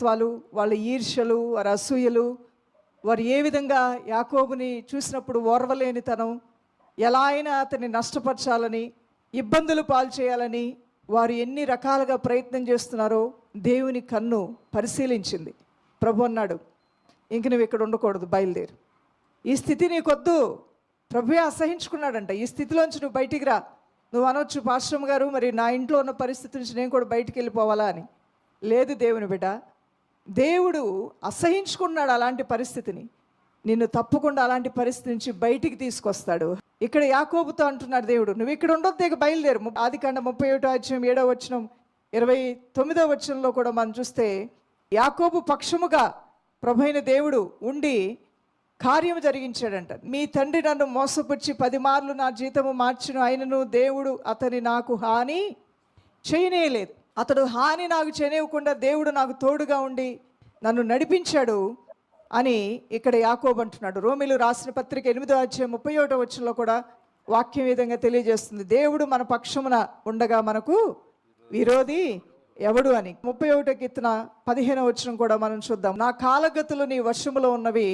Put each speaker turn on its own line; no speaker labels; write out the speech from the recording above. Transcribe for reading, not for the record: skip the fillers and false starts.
శత్రుత్వాలు, వాళ్ళ ఈర్ష్యలు, వారి అసూయలు, వారు ఏ విధంగా యాకోబుని చూసినప్పుడు ఓర్వలేనితనం, ఎలా అయినా అతన్ని నష్టపరచాలని, ఇబ్బందులు పాలు చేయాలని వారు ఎన్ని రకాలుగా ప్రయత్నం చేస్తున్నారో దేవుని కన్ను పరిశీలించింది. ప్రభు అన్నాడు, ఇంక నువ్వు ఇక్కడ ఉండకూడదు, బయలుదేరు. ఈ స్థితి నీకొద్దు. ప్రభువే అసహించుకున్నాడంట. ఈ స్థితిలోంచి నువ్వు బయటికి రా. నువ్వు అనొచ్చు, పాస్టర్ గారు మరి నా ఇంట్లో ఉన్న పరిస్థితి నుంచి నేను కూడా బయటికి వెళ్ళిపోవాలా అని. లేదు దేవుని బిడ్డ, దేవుడు అసహించుకున్నాడు అలాంటి పరిస్థితిని. నిన్ను తప్పకుండా అలాంటి పరిస్థితి నుంచి బయటికి తీసుకొస్తాడు. ఇక్కడ యాకోబుతో అంటున్నాడు దేవుడు, నువ్వు ఇక్కడ ఉండొద్దు, ఇక బయలుదేరు. ఆదికాండం 31:7 29 కూడా మనం చూస్తే యాకోబు పక్షముగా ప్రభువైన దేవుడు ఉండి కార్యం జరిగించాడంట. మీ తండ్రి నన్ను మోసపుచ్చి 10 మార్లు నా జీతము మార్చిన ఆయనను దేవుడు అతని నాకు హాని చేయనేయలేదు. అతడు హాని నాకు చేయనివ్వకుండా దేవుడు నాకు తోడుగా ఉండి నన్ను నడిపించాడు అని ఇక్కడ యాకోబు అంటున్నాడు. రోమీలు రాసిన పత్రిక 8:31 కూడా వాక్యం విధంగా తెలియజేస్తుంది, దేవుడు మన పక్షమున ఉండగా మనకు విరోధి ఎవడు అని. 31 15 కూడా మనం చూద్దాం. నా కాలగతులు నీ వశములో ఉన్నవి,